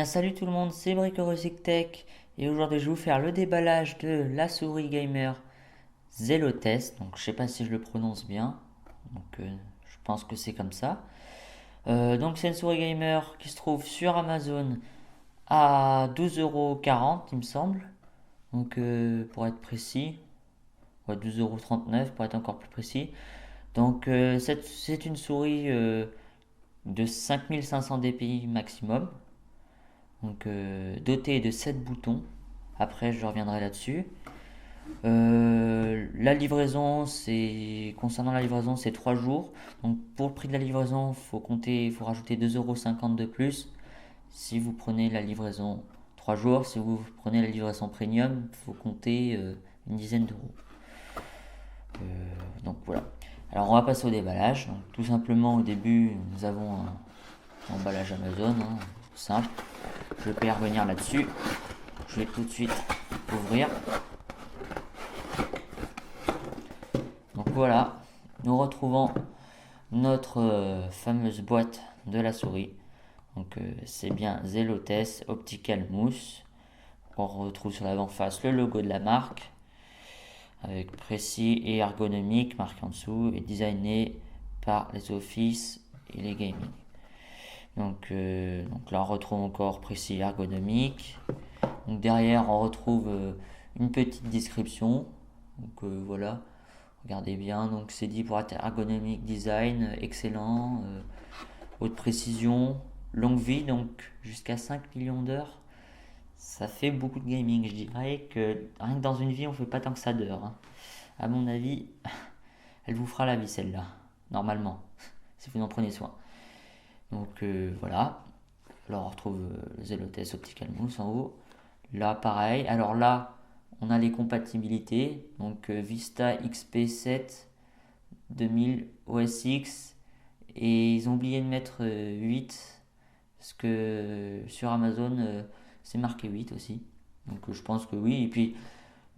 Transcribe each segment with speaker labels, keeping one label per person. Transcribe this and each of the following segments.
Speaker 1: bien salut tout le monde, c'est Bricorosic Tech et aujourd'hui je vais vous faire le déballage de la souris gamer Zelotest. Donc je sais pas si je le prononce bien, donc je pense que c'est comme ça. Donc c'est une souris gamer qui se trouve sur Amazon à 12,40 € il me semble. Donc pour être précis, ouais, 12,39 € pour être encore plus précis. Donc c'est une souris de 5500 dpi maximum. Donc doté de 7 boutons. Après, je reviendrai là-dessus. La livraison, c'est concernant la livraison, c'est 3 jours. Donc pour le prix de la livraison, il faut rajouter 2,50 € de plus. Si vous prenez la livraison 3 jours, si vous prenez la livraison premium, il faut compter une dizaine d'euros. Donc voilà. Alors on va passer au déballage. Donc, tout simplement au début, nous avons un emballage Amazon, hein, simple. Je vais pas y revenir là-dessus. Je vais tout de suite ouvrir. Donc voilà, nous retrouvons notre fameuse boîte de la souris. Donc c'est bien Zelotest Optical Mousse. On retrouve sur l'avant-face le logo de la marque avec précis et ergonomique marqué en dessous et designé par les offices et les gaming. Donc là on retrouve encore précis et ergonomique. Donc derrière on retrouve une petite description. Donc voilà, regardez bien. Donc c'est dit pour être ergonomique, design excellent, haute précision, longue vie, donc jusqu'à 5 millions d'heures. Ça fait beaucoup de gaming. Je dirais que rien que dans une vie on fait pas tant que ça d'heures, hein. À mon avis, elle vous fera la vie celle-là, normalement, si vous en prenez soin. Donc voilà. Alors on retrouve le Zelotest Optical Mousse en haut. Là pareil. Alors là on a les compatibilités. Donc Vista XP7 2000 OS X. Et ils ont oublié de mettre 8. Parce que sur Amazon c'est marqué 8 aussi. Donc je pense que oui. Et puis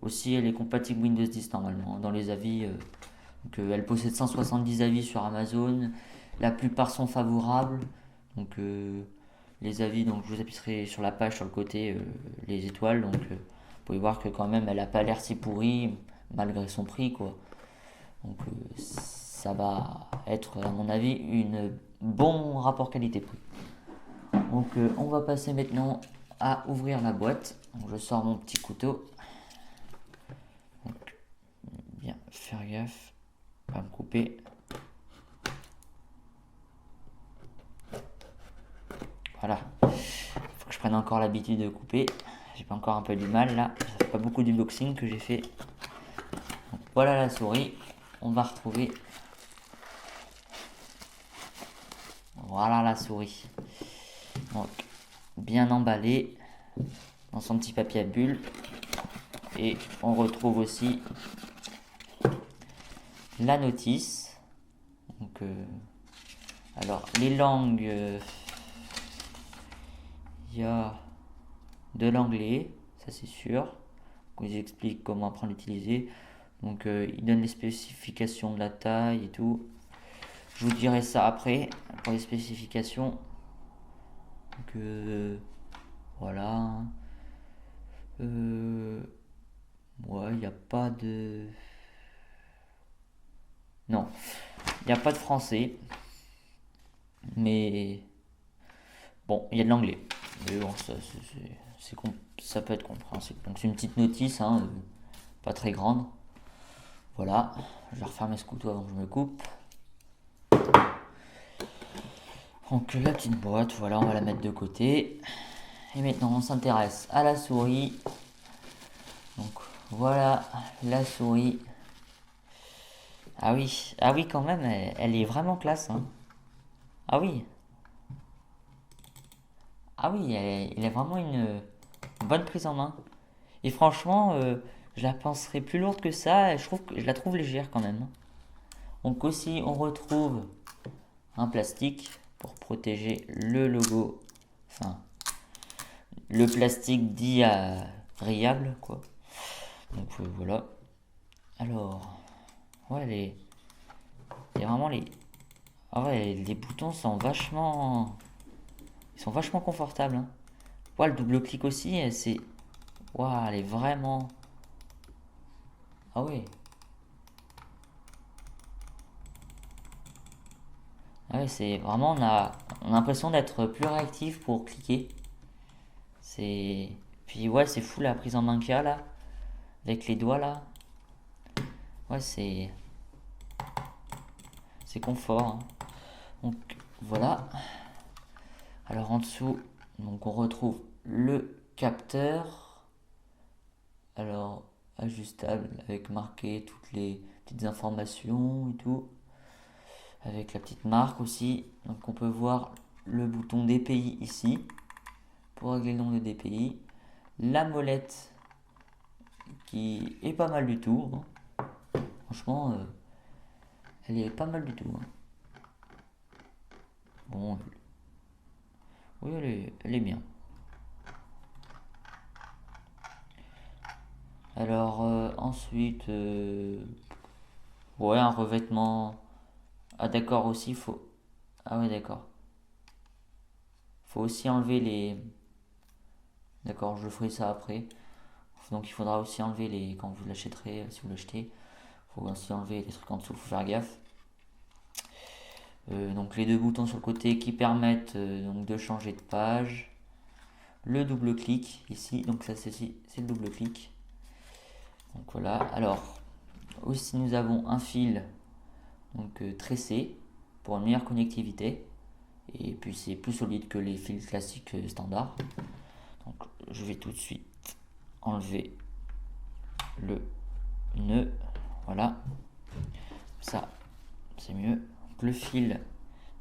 Speaker 1: aussi elle est compatible Windows 10 normalement dans les avis. Donc elle possède 170 avis sur Amazon. La plupart sont favorables. Donc les avis, donc je vous appuierai sur la page sur le côté les étoiles. Donc vous pouvez voir que quand même elle a pas l'air si pourrie malgré son prix quoi. Donc ça va être à mon avis un bon rapport qualité-prix. Donc on va passer maintenant à ouvrir la boîte. Donc, je sors mon petit couteau. Donc, bien faire gaffe, pas me couper. Voilà. Faut que je prenne encore l'habitude de couper. J'ai pas encore un peu du mal là. Ça fait pas beaucoup d'unboxing que j'ai fait. Donc, voilà la souris. On va retrouver. Voilà la souris. Donc bien emballée dans son petit papier à bulles. Et on retrouve aussi la notice. Donc alors les langues, il y a de l'anglais, ça c'est sûr. On vous explique comment apprendre à l'utiliser. Donc il donne les spécifications de la taille et tout. Je vous dirai ça après pour les spécifications. Donc voilà. Ouais, il n'y a pas de. Non, il n'y a pas de français. Mais bon, il y a de l'anglais. Mais bon, ça peut être compréhensible. Donc c'est une petite notice, hein, pas très grande. Voilà, je vais refermer ce couteau avant que je me coupe. Donc la petite boîte, voilà, on va la mettre de côté. Et maintenant on s'intéresse à la souris. Donc voilà la souris. Ah oui quand même, elle est vraiment classe, hein. Ah oui, ah oui, elle a vraiment une bonne prise en main. Et franchement, je la penserais plus lourde que ça. Et je la trouve légère quand même. Donc aussi, on retrouve un plastique pour protéger le logo. Enfin, le plastique dit riable, quoi. Donc voilà. Alors, ouais, il y a vraiment les. Ah ouais, les boutons sont vachement. Ils sont vachement confortables, hein. Ouais, le double clic aussi, c'est... Waouh, elle est vraiment... Ah oui. Ah ouais, c'est vraiment, on a l'impression d'être plus réactif pour cliquer. C'est... Puis ouais, c'est fou la prise en main qu'il y a là, avec les doigts là. Ouais, c'est confort, hein. Donc voilà. Alors en dessous, donc on retrouve le capteur. Alors ajustable avec marqué toutes les petites informations et tout. Avec la petite marque aussi. Donc on peut voir le bouton DPI ici pour régler le nombre de DPI. La molette qui est pas mal du tout, hein. Franchement, elle est pas mal du tout, hein. Bon, oui, elle est bien. Alors ensuite, ouais, un revêtement. Ah d'accord aussi, faut. Ah ouais, d'accord. Faut aussi enlever les. D'accord, je ferai ça après. Donc il faudra aussi enlever les. Quand vous l'achèterez, si vous l'achetez, faut aussi enlever les trucs en dessous, faut faire gaffe. Donc les deux boutons sur le côté qui permettent donc de changer de page. Le double clic ici, donc ça c'est le double clic. Donc voilà. Alors aussi nous avons un fil donc tressé pour une meilleure connectivité. Et puis c'est plus solide que les fils classiques standards. Donc je vais tout de suite enlever le nœud. Voilà. Ça, c'est mieux. Donc, le fil,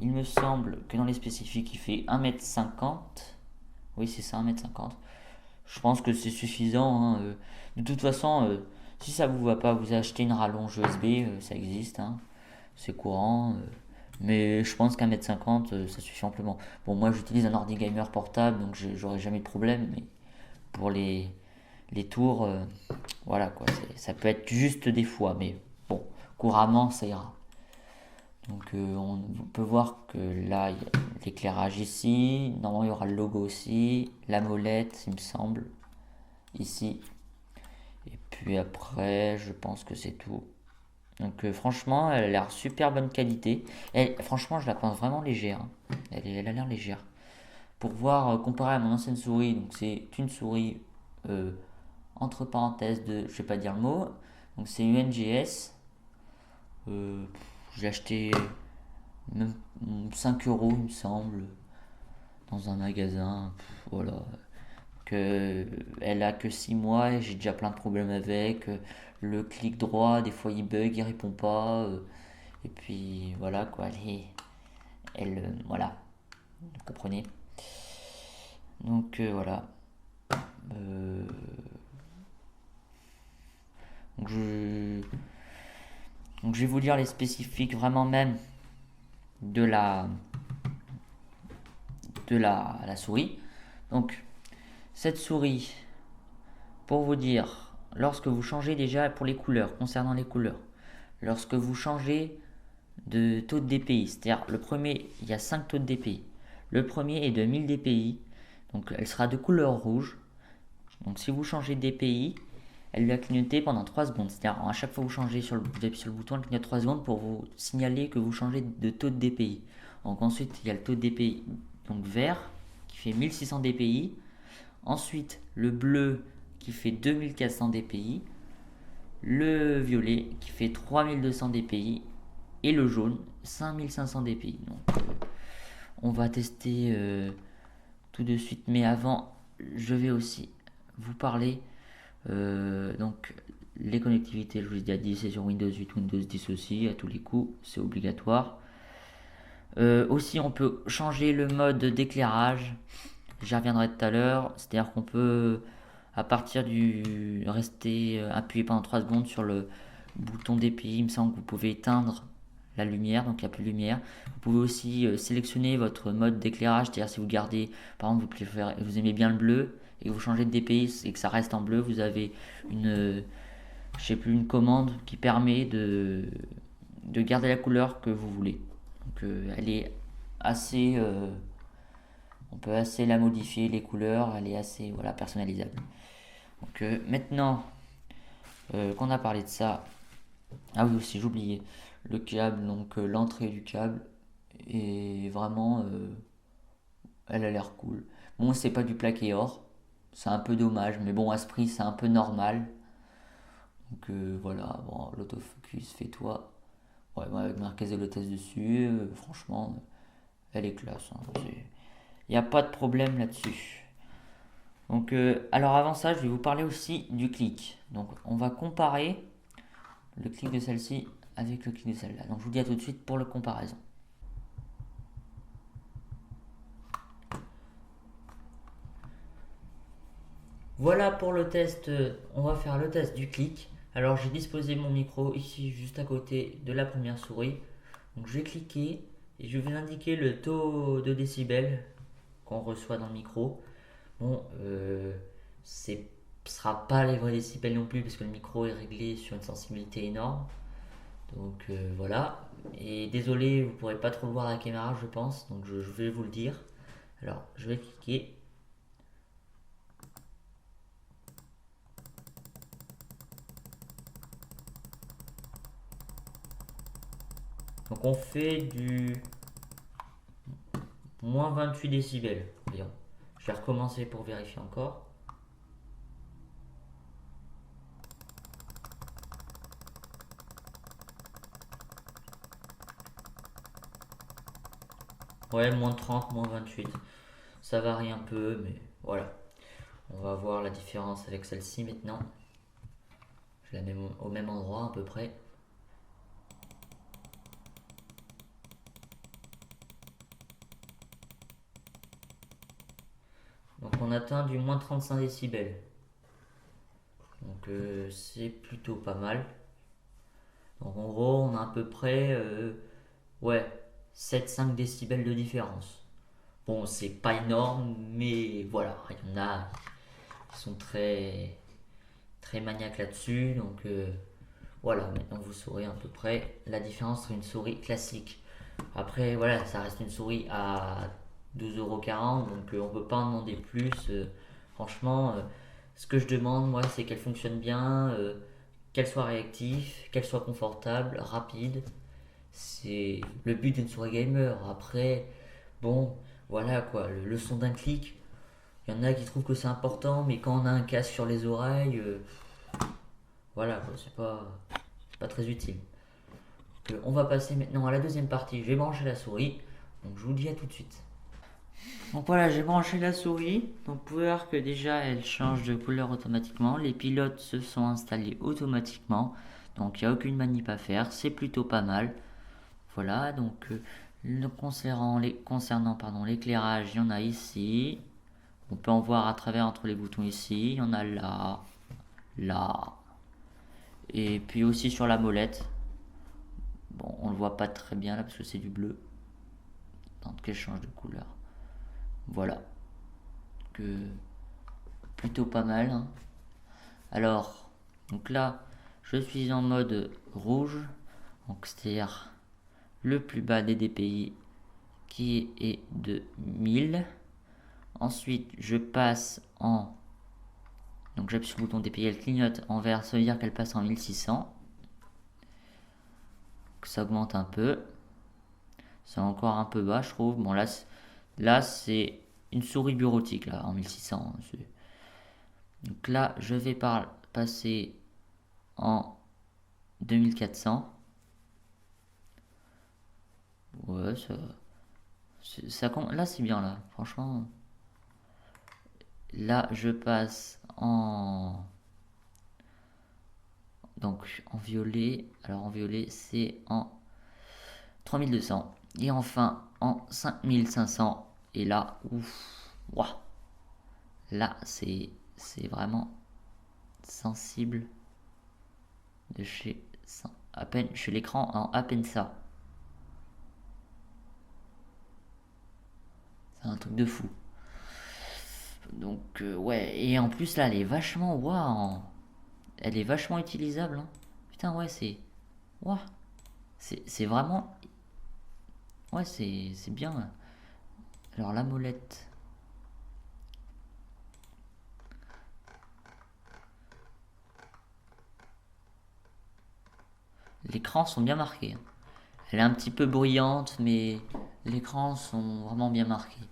Speaker 1: il me semble que dans les spécifiques, il fait 1,50 m. Oui, c'est ça, 1,50 m. Je pense que c'est suffisant, hein. De toute façon, si ça vous va pas, vous achetez une rallonge USB, ça existe, hein. C'est courant. Mais je pense qu'1,50 m, ça suffit amplement. Bon, moi j'utilise un ordi gamer portable, donc j'aurai jamais de problème. Mais pour les tours, voilà quoi. Ça peut être juste des fois, mais bon, couramment ça ira. Donc on peut voir que là, il y a l'éclairage ici. Normalement, il y aura le logo aussi. La molette, il me semble. Ici. Et puis après, je pense que c'est tout. Donc franchement, elle a l'air super bonne qualité. Franchement, je la pense vraiment légère, hein. Elle a l'air légère. Pour voir, comparer à mon ancienne souris, donc c'est une souris euh, entre parenthèses de, je vais pas dire le mot, donc c'est UNGS. Euh, j'ai acheté même 5 euros, il me semble, dans un magasin. Voilà. Que elle a que 6 mois et j'ai déjà plein de problèmes avec. Le clic droit, des fois il bug, il répond pas. Et puis voilà quoi, voilà, vous comprenez. Donc voilà. Euh, donc, donc je vais vous dire les spécifiques vraiment même de la souris. Donc cette souris, pour vous dire, lorsque vous changez déjà pour les couleurs, concernant les couleurs, lorsque vous changez de taux de DPI, c'est-à-dire le premier, il y a 5 taux de DPI. Le premier est de 1000 DPI, donc elle sera de couleur rouge. Donc si vous changez de DPI, elle va clignoter pendant 3 secondes. C'est-à-dire à chaque fois que vous changez vous appuyez sur le bouton, elle clignote 3 secondes pour vous signaler que vous changez de taux de DPI. Donc ensuite, il y a le taux de DPI donc vert qui fait 1600 DPI. Ensuite, le bleu qui fait 2400 DPI. Le violet qui fait 3200 DPI. Et le jaune, 5500 DPI. Donc on va tester tout de suite. Mais avant, je vais aussi vous parler donc les connectivités, je vous ai déjà dit, c'est sur Windows 8, Windows 10 aussi, à tous les coups, c'est obligatoire. Aussi, on peut changer le mode d'éclairage, j'y reviendrai tout à l'heure, c'est-à-dire qu'on peut, à partir du rester appuyé pendant 3 secondes sur le bouton DPI, il me semble que vous pouvez éteindre la lumière, donc il n'y a plus de lumière. Vous pouvez aussi sélectionner votre mode d'éclairage, c'est-à-dire si vous gardez, par exemple, vous aimez bien le bleu et que vous changez de DPI et que ça reste en bleu, vous avez je sais plus, une commande qui permet de garder la couleur que vous voulez. Donc elle est assez On peut assez la modifier, les couleurs, elle est assez voilà, personnalisable. Donc maintenant qu'on a parlé de ça, ah oui aussi j'oubliais, le câble, donc l'entrée du câble est vraiment, elle a l'air cool. Bon c'est pas du plaqué or, c'est un peu dommage, mais bon à ce prix c'est un peu normal. Donc voilà, bon, l'autofocus fais-toi. Ouais, moi, avec marqué Zelotest dessus, franchement, elle est classe. Il n'y a pas de problème là-dessus. Donc, alors avant ça, je vais vous parler aussi du clic. Donc, on va comparer le clic de celle-ci avec le clic de celle-là. Donc, je vous dis à tout de suite pour la comparaison. Voilà pour le test. On va faire le test du clic. Alors, j'ai disposé mon micro ici, juste à côté de la première souris. Donc, je vais cliquer et je vais indiquer le taux de décibels qu'on reçoit dans le micro. Bon, ce sera pas les vrais décibels non plus parce que le micro est réglé sur une sensibilité énorme. Donc voilà. Et désolé, vous pourrez pas trop le voir à la caméra, je pense. Donc je vais vous le dire. Alors, je vais cliquer. Donc on fait du moins 28 décibels. Voyons. Je vais recommencer pour vérifier encore. Ouais, moins 30, moins 28. Ça varie un peu, mais voilà. On va voir la différence avec celle-ci maintenant. Je la mets au même endroit à peu près. Donc on atteint du moins 35 décibels. Donc c'est plutôt pas mal. Donc en gros on a à peu près ouais, 7-5 décibels de différence. Bon c'est pas énorme mais voilà, il y en a qui sont très maniaques là-dessus. Donc voilà, maintenant vous saurez à peu près la différence entre une souris classique. Après voilà, ça reste une souris à 12,40 €, donc on peut pas en demander plus. Franchement, ce que je demande moi c'est qu'elle fonctionne bien, qu'elle soit réactive, qu'elle soit confortable, rapide. C'est le but d'une souris gamer. Après, bon, voilà quoi, le son d'un clic, il y en a qui trouvent que c'est important, mais quand on a un casque sur les oreilles, voilà quoi, c'est pas très utile. Donc, on va passer maintenant à la deuxième partie. Je vais brancher la souris, donc je vous dis à tout de suite. Donc voilà, j'ai branché la souris. Donc vous pouvez voir que déjà elle change de couleur automatiquement. Les pilotes se sont installés automatiquement. Donc il n'y a aucune manip à faire. C'est plutôt pas mal. Voilà, donc concernant l'éclairage, il y en a ici. On peut en voir à travers entre les boutons ici. Il y en a là, là. Et puis aussi sur la molette. Bon, on le voit pas très bien là parce que c'est du bleu. Donc qu'elle change de couleur. Voilà. Que plutôt pas mal, hein. Alors, donc là, je suis en mode rouge. Donc c'est-à-dire le plus bas des DPI qui est de 1000. Ensuite, je passe en... Donc j'appuie sur le bouton DPI, elle clignote en vert, ça veut dire qu'elle passe en 1600. Ça augmente un peu. C'est encore un peu bas, je trouve. Bon, là c'est une souris bureautique, là, en 1600. Donc là, je vais passer en 2400. Ouais, là c'est bien, là. Franchement... Là, je passe donc en violet. Alors en violet, c'est en 3200. Et enfin en 5500. Et là, ouf, ouah, là c'est vraiment sensible de chez à peine chez l'écran en à peine ça. C'est un truc de fou. Donc ouais, et en plus là, elle est vachement waouh. Elle est vachement utilisable, hein. Putain, ouais, Ouah. C'est vraiment... Ouais, c'est bien. Alors, la molette. l'écran sont bien marqués. Elle est un petit peu bruyante, mais les écrans sont vraiment bien marqués.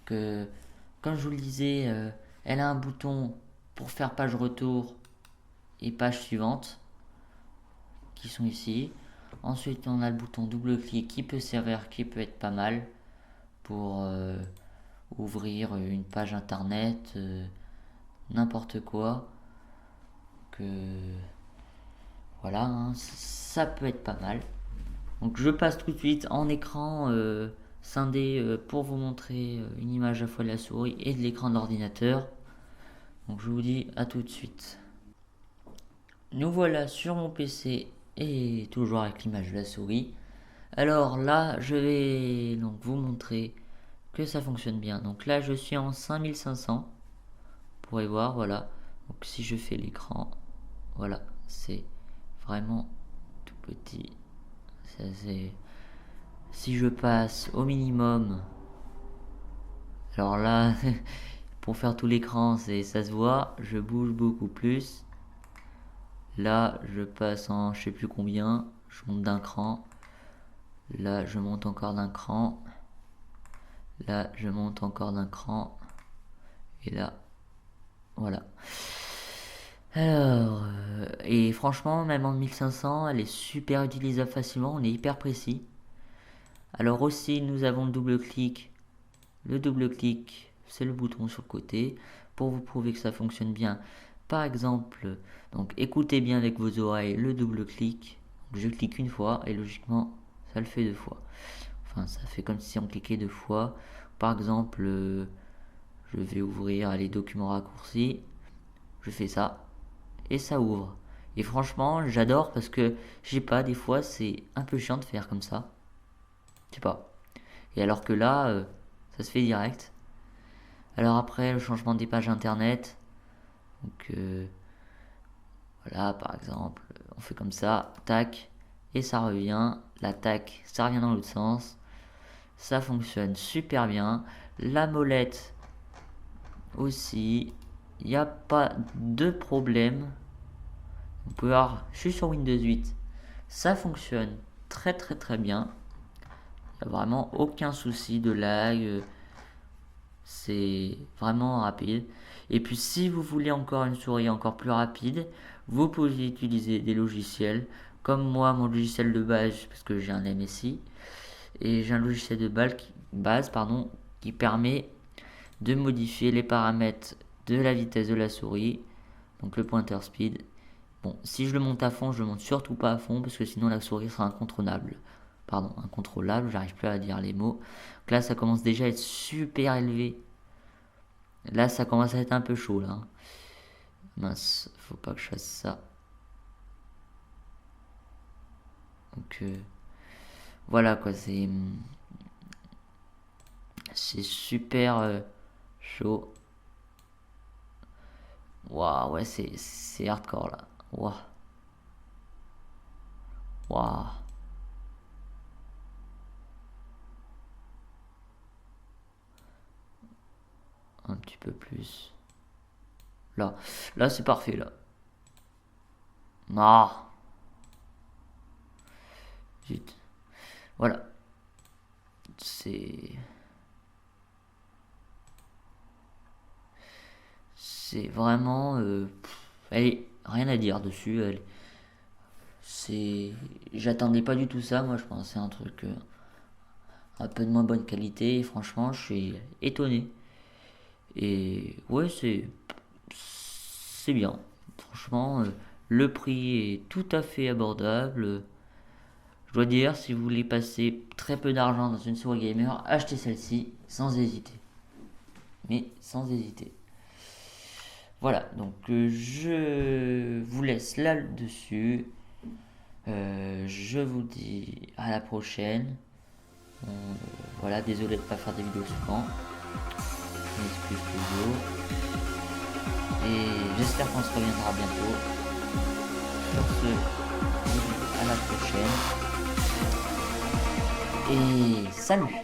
Speaker 1: Que, comme je vous le disais, elle a un bouton pour faire page retour et page suivante, qui sont ici. Ensuite, on a le bouton double-clic qui peut servir, qui peut être pas mal pour ouvrir une page internet, n'importe quoi. Que voilà, hein, ça peut être pas mal. Donc je passe tout de suite en écran scindé pour vous montrer une image à la fois de la souris et de l'écran de l'ordinateur. Donc je vous dis à tout de suite. Nous voilà sur mon PC et toujours avec l'image de la souris. Alors là, je vais donc vous montrer que ça fonctionne bien. Donc là, je suis en 5500. Vous pourrez voir, voilà. Donc si je fais l'écran, voilà, c'est vraiment tout petit. Ça, si je passe au minimum, alors là, pour faire tout l'écran, ça se voit, je bouge beaucoup plus. Là, je passe en je sais plus combien, je monte d'un cran. Là, je monte encore d'un cran. Là, je monte encore d'un cran. Et là, voilà. Alors, et franchement, même en 1500, elle est super utilisable facilement, on est hyper précis. Alors aussi, nous avons le double-clic. Le double-clic, c'est le bouton sur le côté pour vous prouver que ça fonctionne bien. Par exemple, donc écoutez bien avec vos oreilles le double-clic. Je clique une fois et logiquement, ça le fait deux fois. Enfin, ça fait comme si on cliquait deux fois. Par exemple, je vais ouvrir les documents raccourcis. Je fais ça et ça ouvre. Et franchement, j'adore parce que, je sais pas, des fois, c'est un peu chiant de faire comme ça. Je sais pas. Et alors que là, ça se fait direct. Alors après, le changement des pages internet. Donc voilà, par exemple, on fait comme ça, tac, et ça revient. La tac, ça revient dans l'autre sens. Ça fonctionne super bien. La molette aussi. Il n'y a pas de problème. Vous pouvez voir, je suis sur Windows 8. Ça fonctionne très très très bien. Il n'y a vraiment aucun souci de lag. C'est vraiment rapide. Et puis si vous voulez encore une souris encore plus rapide, vous pouvez utiliser des logiciels. Comme moi, mon logiciel de base, parce que j'ai un MSI. Et j'ai un logiciel de base qui permet de modifier les paramètres de la vitesse de la souris. Donc le pointer speed. Bon, si je le monte à fond, je le monte surtout pas à fond parce que sinon la souris sera incontrôlable. Incontrôlable, j'arrive plus à dire les mots. Donc là, ça commence déjà à être super élevé. Là, ça commence à être un peu chaud là. Mince, faut pas que je fasse ça. Donc voilà quoi, c'est super chaud. Waouh, ouais, c'est hardcore là. Waouh. Waouh. Un petit peu plus. Là c'est parfait là. Ah. Zut. Voilà. C'est vraiment allez, rien à dire dessus. J'attendais pas du tout ça. Moi, je pensais un truc un peu de moins bonne qualité. Et franchement, je suis étonné. Et ouais, c'est bien. Franchement, le prix est tout à fait abordable. Je dois dire, si vous voulez passer très peu d'argent dans une souris gamer, achetez celle-ci sans hésiter. Mais sans hésiter. Voilà, donc je vous laisse là-dessus. Je vous dis à la prochaine. Voilà, désolé de ne pas faire des vidéos souvent. Je m'excuse toujours. Et j'espère qu'on se reviendra bientôt. Sur ce, je vous dis à la prochaine. Et salut!